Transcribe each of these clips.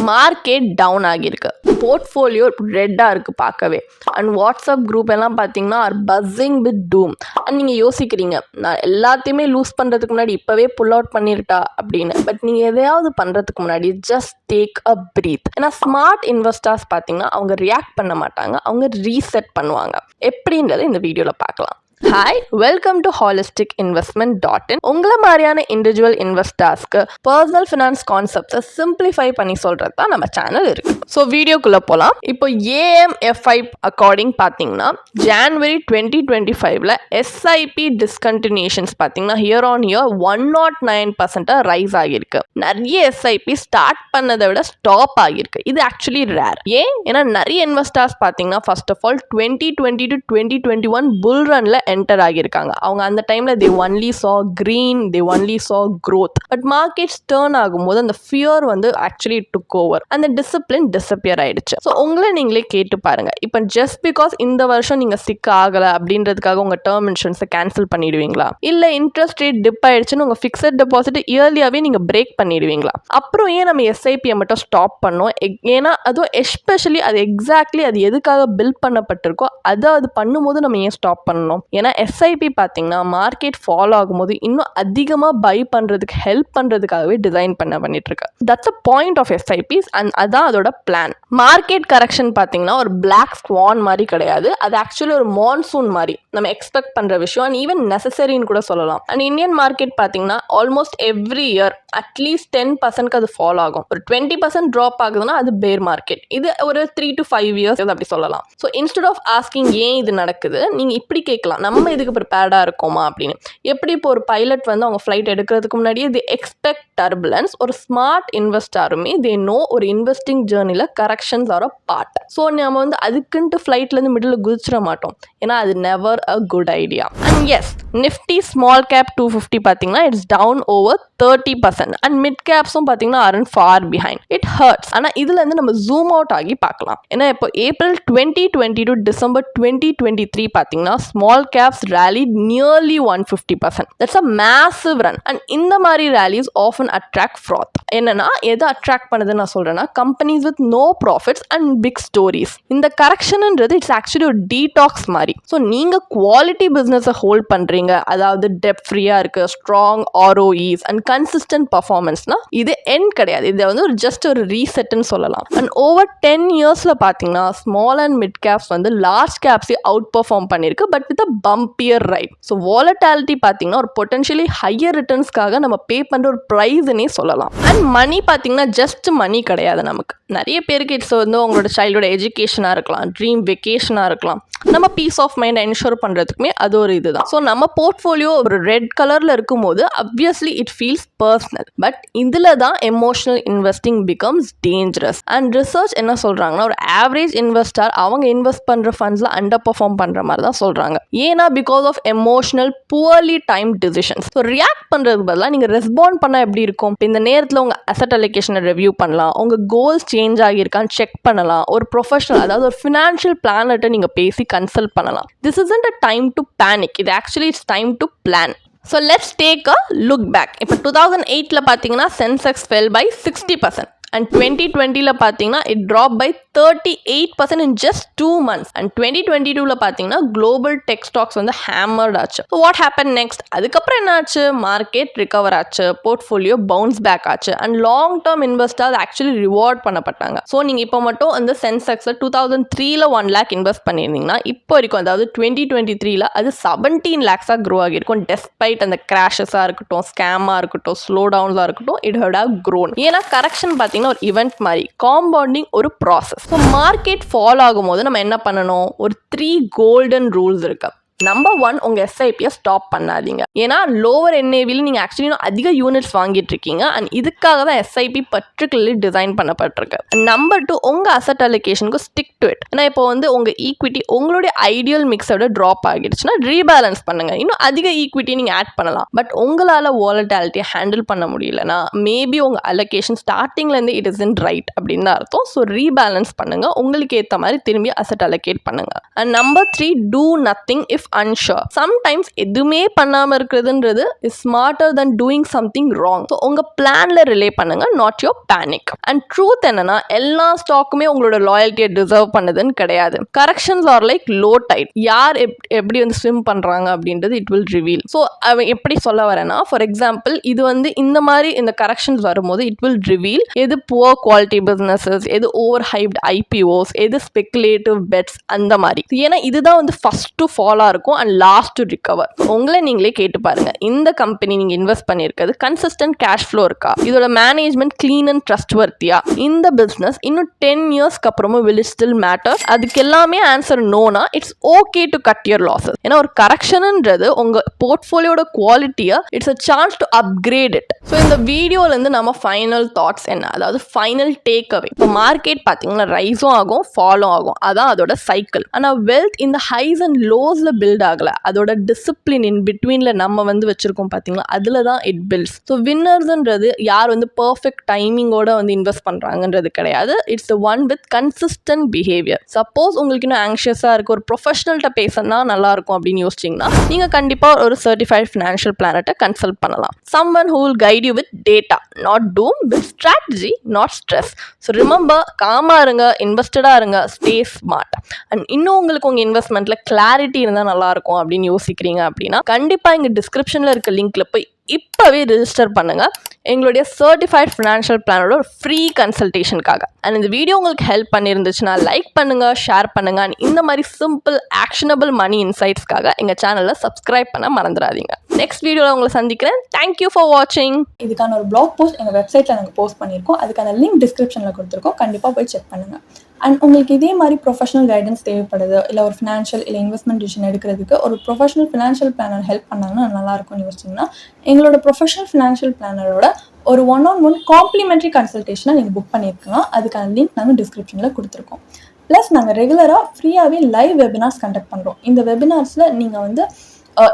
Market down ஆகியிருக்கு, portfolio ரெட்டாக இருக்குது பார்க்கவே. அண்ட் வாட்ஸ்அப் குரூப் எல்லாம் பார்த்தீங்கன்னா are buzzing with doom. And நீங்கள் யோசிக்கிறீங்க, நான் எல்லாத்தையுமே லூஸ் பண்ணுறதுக்கு முன்னாடி இப்போவே புல் அவுட் பண்ணிருட்டா அப்படின்னு. பட் நீங்கள் எதையாவது பண்ணுறதுக்கு முன்னாடி ஜஸ்ட் டேக் அ பிரீத். ஏன்னா ஸ்மார்ட் இன்வெஸ்டர்ஸ் பார்த்தீங்கன்னா அவங்க ரியாக்ட் பண்ண மாட்டாங்க, அவங்க ரீசெட் பண்ணுவாங்க. எப்படின்றத இந்த வீடியோவில் பார்க்கலாம். Hi, welcome to holisticinvestment.in. உங்களை மாதிரியான இண்டிவிஜுவல் இன்வெஸ்டர்ஸ்க்கு பர்சனல் ஃபினான்ஸ் கான்செப்ட்ஸை சிம்பிளிஃபை பண்ணி சொல்கிறது தான் நம்ம சேனல் இருக்குது. ஸோ வீடியோக்குள்ளே போகலாம். இப்போ AMFI அக்கார்டிங் பார்த்தீங்கன்னா ஜான்வரி 2025 எஸ்ஐபி டிஸ்கண்டினியூஷன்ஸ் பார்த்தீங்கன்னா இயர் ஆன் இயர் 109% ரைஸ் ஆகியிருக்கு. நிறைய எஸ்ஐபி ஸ்டார்ட் பண்ணதை விட ஸ்டாப் ஆகியிருக்கு. இது ஆக்சுவலி ரேர். ஏன்னா நிறைய இன்வெஸ்டர்ஸ் பார்த்தீங்கன்னா first of all 2020 to 2021 bull ரன்ல என்டர் ஆகியிருக்காங்க. அவங்க அந்த டைம்ல they only saw green, they only saw growth. But markets turn ஆகும்போது அந்த ஃபியர் வந்து ஆக்சுவலி took over, அந்த டிசிப்ளின் டிஸப்பியர் ஆயிடுச்சு. ஸோ உங்களை நீங்களே கேட்டு பாருங்க, இப்போ ஜஸ்ட் பிகாஸ் இந்த வருஷம் நீங்க சிக் ஆகலை அப்படின்றதுக்காக உங்க டேர்ம் இன்சூரன்ஸை கேன்சல் பண்ணிடுவீங்களா? இல்ல இன்ட்ரெஸ்ட் ரேட் டிப் ஆயிடுச்சுன்னு உங்க ஃபிக்ஸட் டெபாசிட் இயர்லியாவே நீங்க பிரேக் பண்ணிடுவீங்களா? அப்புறம் ஏன் நம்ம எஸ்ஐபியை மட்டும் ஸ்டாப் பண்ணோம்? ஏன்னா அதுவும் எஸ்பெஷலி அது எக்ஸாக்ட்லி அது எதுக்காக பில்ட் பண்ணப்பட்டிருக்கோ அது பண்ணும்போது நம்ம ஏன் ஸ்டாப் பண்ணணும்? ஏன்னா எஸ்ஐபி பார்த்தீங்கன்னா மார்க்கெட் ஃபாலோ ஆகும்போது இன்னும் அதிகமாக பை பண்ணுறதுக்கு ஹெல்ப் பண்ணுறதுக்காகவே டிசைன் பண்ணிட்டு இருக்கு. That's a point of SIPs and அதான் அதோட பிளான். மார்க்கெட் கரெக்ஷன் பார்த்தீங்கன்னா ஒரு பிளாக் ஸ்வான் மாதிரி கிடையாது, அது ஆக்சுவலி ஒரு மான்சூன் மாதிரி நம்ம எக்ஸ்பெக்ட் பண்ணுற விஷயம் அண்ட் ஈவன் நெசசரின்னு கூட சொல்லலாம். அண்ட் இந்தியன் மார்க்கெட் பார்த்தீங்கன்னா ஆல்மோஸ்ட் எவ்ரி இயர் அட்லீஸ்ட் 10% அது ஃபாலோ ஆகும். ஒரு 20% ட்ராப் ஆகுதுன்னா அது பேர் மார்க்கெட். இது ஒரு 3 to 5 years அப்படி சொல்லலாம். ஸோ இன்ஸ்டெட் ஆஃப் ஆஸ்கிங் ஏன் இது நடக்குது, நீங்கள் இப்படி கேட்கலாம், நம்ம இதுக்கு ப்ரிப்பேர்டாக இருக்கோமா அப்படின்னு. எப்படி இப்போ ஒரு பைலட் வந்து அவங்க ஃப்ளைட் எடுக்கிறதுக்கு முன்னாடியே தி எக்ஸ்பெக்ட் டர்புலன்ஸ், ஒரு ஸ்மார்ட் இன்வெஸ்டருமே தே நோ ஒரு இன்வெஸ்டிங் ஜேர்னியில் corrections are a part. So நம்ம வந்து அதுக்குன்ட்டு ஃப்ளைட்லேருந்து மிடில் குதிச்சிட மாட்டோம், ஏன்னா அது never a good idea. And yes, Nifty small cap 250 பார்த்தீங்கன்னா it's down over 30% and mid கேப்ஸும் பார்த்தீங்கன்னா are far behind. It hurts. ஆனால் இதுலேருந்து நம்ம ஜூம் அவுட் ஆகி பார்க்கலாம். ஏன்னா இப்போ ஏப்ரல் 2020 to டிசம்பர் 2023 பார்த்தீங்கன்னா small caps rallied nearly 150%. That's a massive run. And இந்த மாதிரி rallies often attract froth. என்னன்னா எதை அட்ராக்ட் பண்ணுதுன்னு நான் சொல்றேன்னா companies with no profits and big stories. இந்த கரெக்ஷன்ன்றது இட்ஸ் ஆக்சுவலி ஒரு டீடாக்ஸ் மாதிரி. ஸோ நீங்க குவாலிட்டி பிஸ்னஸை ஹோல்ட் பண்றீங்க, அதாவது டெப் ஃப்ரீயா இருக்கு, ஸ்ட்ராங் ROEs அண்ட் கன்சிஸ்டன்ட் பர்ஃபார்மன்ஸ்னா இது எண்ட் கிடையாது. இது வந்து ஒரு ஜஸ்ட் ஒரு ரீசெட்னு சொல்லலாம். அண்ட் ஓவர் 10 இயர்ஸ்ல பார்த்தீங்கன்னா ஸ்மால் அண்ட் மிட் கேப்ஸ் வந்து லார்ஜ் கேப்ஸை அவுட் பெர்ஃபார்ம் பண்ணிருக்கு, but with a bumpier ride. So volatility பார்த்தீங்கன்னா ஒரு பொட்டன்ஷியலி ஹையர் ரிட்டர்ன்ஸ்க்காக நம்ம பே பண்ணுற ஒரு ப்ரைஸ்னே சொல்லலாம். அண்ட் மணி பார்த்தீங்கன்னா ஜஸ்ட் மணி கிடையாது. நமக்கு நிறைய பேருக்கு இட்ஸ் வந்து உங்களோட சைல்டோட எஜுகேஷனாக இருக்கலாம், ட்ரீம் வெக்கேஷனாக இருக்கலாம், நம்ம பீஸ் ஆஃப் மைண்ட் என்ஷூர் பண்ணுறதுக்குமே அது ஒரு இதுதான். ஸோ நம்ம போர்ட்ஃபோலியோ ஒரு ரெட் கலரில் இருக்கும்போது obviously it feels personal, but இதில் தான் emotional investing becomes dangerous. And research என்ன சொல்கிறாங்கன்னா ஒரு ஆவரேஜ் இன்வெஸ்டர் அவங்க இன்வெஸ்ட் பண்ணுற ஃபண்ட்ஸில் அண்டர் பர்ஃபார்ம் பண்ணுற மாதிரி தான் சொல்கிறாங்க. ஏன்னா because of emotional poorly time decisions. So react பண்ணுறதுக்கு பதிலாக நீங்கள் ரெஸ்பாண்ட் பண்ணால் எப்படி இருக்கும்? இந்த நேரத்தில் உங்கள் அசெட் அலோகேஷனை ரிவ்யூ பண்ணலாம், உங்கள் கோல்ஸ் சேஞ்ச் ஆகியிருக்கான்னு செக் பண்ணலாம், ஒரு ப்ரொஃபஷனல் அதாவது ஒரு ஃபினான்ஷியல் பிளானர்ட்ட நீங்கள் பேசி கன்சல்ட் பண்ணலாம். This isn't a time to panic. இது actually it's time to plan. So let's take a look back. இப்போ 2008ல பார்த்தீங்கன்னா சென்செக்ஸ் fell by 60%. அண்ட் 2020ல பார்த்தீங்கன்னா it drop by 38% in just 2 months. And 2022ல பார்த்தீங்கன்னா குளோபல் டெக் ஸ்டாக்ஸ் வந்து hammered ஆச்சு. So what happen next? அதுக்கப்புறம் என்ன ஆச்சு? மார்க்கெட் ரிகவர் ஆச்சு, போர்ட்ஃபோலியோ பவுன்ஸ் பேக் ஆச்சு and long term investors actually reward பண்ணப்பட்டாங்க. ஸோ நீங்கள் இப்போ மட்டும் அந்த சென்செக்ஸில் 2003ல 1 lakh இன்வெஸ்ட் பண்ணியிருந்தீங்கன்னா இப்போ வரைக்கும் அதாவது 2023ல அது 17 lakhs க்ரோ ஆகியிருக்கும். டெஸ்பைட் அந்த கிராஷஸாக இருக்கட்டும், ஸ்கேமாக இருக்கட்டும், ஸ்லோ டவுன்ஸாக இருக்கட்டும், இட் ஹட் ஹவ் க்ரோன். ஏன்னா கரெக்ஷன் பார்த்தீங்கன்னா ஒரு ஈவெண்ட் மாதிரி, காம்பவுண்டிங் ஒரு ப்ராசஸ். ஸோ மார்க்கெட் ஃபாலோ ஆகும்போது நம்ம என்ன பண்ணணும்? ஒரு 3 கோல்டன் ரூல்ஸ் இருக்கு. நம்பர் 1, உங்க எஸ்ஐபியை ஸ்டாப் பண்ணாதீங்க. ஏன்னா லோவர் என்ஏவியில் நீங்க ஆக்சுவலி அதிக யூனிட்ஸ் வாங்கிட்டு இருக்கீங்க அண்ட் இதுக்காக தான் எஸ்ஐபி பர்டிகுலர்லி டிசைன் பண்ணப்பட்டிருக்கு. நம்பர் 2, உங்க அசெட் அலோகேஷனுக்கு ஸ்டிக் டு இட். ஏன்னா இப்போ வந்து உங்கள் ஈக்விட்டி உங்களுடைய ஐடியல் மிக்ஸோட ட்ராப் ஆகிடுச்சுன்னா ரீபேலன்ஸ் பண்ணுங்கள். இன்னும் அதிக ஈக்விட்டி நீங்கள் ஆட் பண்ணலாம். பட் உங்களால் வாலட்டாலிட்டியை ஹேண்டில் பண்ண முடியலன்னா மேபி உங்கள் அலோகேஷன் ஸ்டார்டிங்லேருந்து இட் இஸ் இன் ரைட் அப்படின்னு தான் அர்த்தம். ஸோ ரீபேலன்ஸ் பண்ணுங்கள், உங்களுக்கு ஏற்ற மாதிரி திரும்பி அசெட் அலோகேட் பண்ணுங்கள். And number 3, do nothing if unsure. Sometimes எதுவுமே பண்ணாமல் இருக்கிறதுன்றது is smarter than doing something wrong. So உங்கள் பிளானில் ரிலே பண்ணுங்கள், not your panic. And truth என்னன்னா எல்லா ஸ்டாக்குமே உங்களோட லாயல்ட்டியை டிசர்வ் பண்ணுதுன்னு கிடையாது. Corrections are like low tide. யார் எப்படி வந்து ஸ்விம் பண்ணுறாங்க அப்படின்றது இட் வில் ரிவீல். ஸோ அவன் எப்படி சொல்ல வரேன்னா, ஃபார் எக்ஸாம்பிள் இது வந்து இந்த மாதிரி இந்த கரெக்ஷன்ஸ் வரும்போது இட் வில் ரிவீல் எது புவர் குவாலிட்டி பிஸ்னஸஸ், எது ஓவர் ஹைப்ட் ஐபிஓஸ், எது ஸ்பெகுலேட்டிவ் பெட்ஸ் அந்த மாதிரி. ஏன்னா இதுதான் வந்து ஃபர்ஸ்ட் டு ஃபாலோ இருக்கும் அண்ட் லாஸ்ட் டு ரிகவர். உங்களை நீங்களே கேட்டு பாருங்க, இந்த கம்பெனி நீங்க இன்வெஸ்ட் பண்ணியிருக்கிறது கன்சிஸ்டன்ட் கேஷ் ஃப்ளோ இருக்கா, இதோட மேனேஜ்மெண்ட் கிளீன் அண்ட் ட்ரஸ்ட் வர்த்தியா, இந்த பிசினஸ் இன்னும் 10 இயர்ஸ்க்கு அப்புறமும் will it still matter? அதுக்கு எல்லாமே answer Nona it's okay to cut your losses. ஏன்னா ஒரு கரெக்ஷன்ன்றது உங்க போர்ட்ஃபோலியோட குவாலிட்டியை it's a chance to upgrade it. So இந்த வீடியோலேருந்து நம்ம ஃபைனல் தாட்ஸ் என்ன, அதாவது ஃபைனல் டேக் அவே. இப்போ மார்க்கெட் பார்த்தீங்கன்னா ரைஸும் ஆகும் ஃபாலும் ஆகும், அதான் அதோட சைக்கிள். ஆனால் வெல்த் இந்த ஹைஸ் அண்ட் லோஸில் பில்ட் ஆகலை, அதோட டிசிப்ளின் இன் பிட்வீனில் நம்ம வந்து வச்சுருக்கோம் பார்த்தீங்களா, அதில் தான் இட் பில்ட்ஸ். ஸோ வின்னர்ஸ்ன்றது யார் வந்து பர்ஃபெக்ட் டைமிங்கோட வந்து இன்வெஸ்ட் பண்ணுறாங்கன்றது கிடையாது. It's the one with consistent behaviour. Suppose உங்களுக்கு இன்னும் ஆங்ஷியஸாக இருக்குது, ஒரு ப்ரொஃபஷனல்கிட்ட பேசினா நல்லாயிருக்கும் அப்படின்னு யோசிச்சிங்கன்னா நீங்கள் கண்டிப்பாக ஒரு சர்டிஃபைட் ஃபினான்ஷியல் பிளானர்கிட்ட கன்சல்ட் பண்ணலாம். someone who will guide you with data, not doom, with strategy, not stress. So remember, காமா இருங்க, இன்வெஸ்டடாக இருங்க, stay smart. அண்ட் இன்னும் உங்களுக்கு உங்கள் இன்வெஸ்ட்மெண்ட்டில் கிளாரிட்டி இருந்தால் நல்லாயிருக்கும் அப்படின்னு யோசிக்கிறீங்க அப்படின்னா கண்டிப்பாக இங்கே டிஸ்கிரிப்ஷனில் இருக்க லிங்க்கில் போய் இப்போவே ரெஜிஸ்டர் பண்ணுங்கள் எங்களுடைய சர்டிஃபைட் ஃபினான்ஷியல் பிளானோட ஒரு ஃப்ரீ கன்சல்டேஷனுக்காக. அண்ட் இந்த வீடியோ உங்களுக்கு ஹெல்ப் பண்ணியிருந்துச்சுன்னா லைக் பண்ணுங்கள், ஷேர் பண்ணுங்கள். அண்ட் இந்த மாதிரி சிம்பிள் ஆக்ஷனபிள் மணி இன்சைட்ஸ்க்காக எங்கள் சேனலில் சப்ஸ்கிரைப் பண்ண மறந்துடாதீங்க. நெக்ஸ்ட் வீடியோவில் உங்களை சந்திக்கிறேன். தேங்க்யூ ஃபார் வாட்சிங். இதுக்கான ஒரு பிளாக் போஸ்ட் எங்கள் வெப்சைட்டில் நாங்கள் போஸ்ட் பண்ணியிருக்கோம், அதுக்கான லிங்க் டிஸ்கிரிப்ஷனில் கொடுத்துருக்கோம், கண்டிப்பாக போய் செக் பண்ணுங்கள். அண்ட் உங்களுக்கு இதே மாதிரி ப்ரொஃபஷனல் கைடன்ஸ் தேவைப்படுது, இல்லை ஒரு ஃபினான்ஷியல் இல்லை இன்வெஸ்ட்மெண்ட் டிசிஷன் எடுக்கிறதுக்கு ஒரு ப்ரொஃபஷனல் ஃபினான்ஷியல் பிளானர் ஹெல்ப் பண்ணாங்கன்னா நல்லாயிருக்கும்னு யோசிச்சிங்கன்னா எங்களோட ப்ரொஃபஷனல் ஃபினான்ஷியல் பிளானரோட ஒரு 1-on-1 காம்ப்ளிமெண்ட்ரி கன்சல்டேஷனை நீங்கள் புக் பண்ணியிருக்கலாம். அதுக்கான லிங்க் நாங்கள் டிஸ்கிரிப்ஷனில் கொடுத்துருக்கோம். ப்ளஸ் நாங்கள் ரெகுலராக ஃப்ரீயாகவே லைவ் வெபினார்ஸ் கண்டக்ட் பண்ணுறோம். இந்த வெபினார்ஸில் நீங்கள் வந்து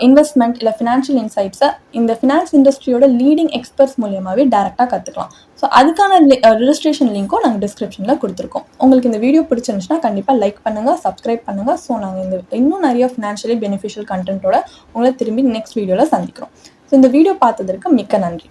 இன்வெஸ்ட்மெண்ட் இல்லை ஃபினான்ஷியல் இன்சைட்ஸை இந்த ஃபினான்ஸ் இண்டஸ்ட்ரியோட லீடிங் எக்ஸ்பர்ட்ஸ் மூலியமாகவே டேரெக்டாக கற்றுக்கலாம். ஸோ அதுக்கான ரெஜிஸ்ட்ரேஷன் லிங்க்கும் நாங்கள் டிஸ்கிரிப்ஷனில் கொடுத்துருக்கோம். உங்களுக்கு இந்த வீடியோ பிடிச்சிருந்துச்சுன்னா கண்டிப்பாக லைக் பண்ணுங்கள், சப்ஸ்கிரைப் பண்ணுங்கள். ஸோ நாங்கள் இன்னும் நிறைய ஃபினான்ஷியலி பெனிஃபிஷியல் கண்டென்ட்டோட உங்களை திரும்பி நெக்ஸ்ட் வீடியோவில் சந்திக்கிறோம். ஸோ இந்த வீடியோ பார்த்ததற்கு மிக்க நன்றி.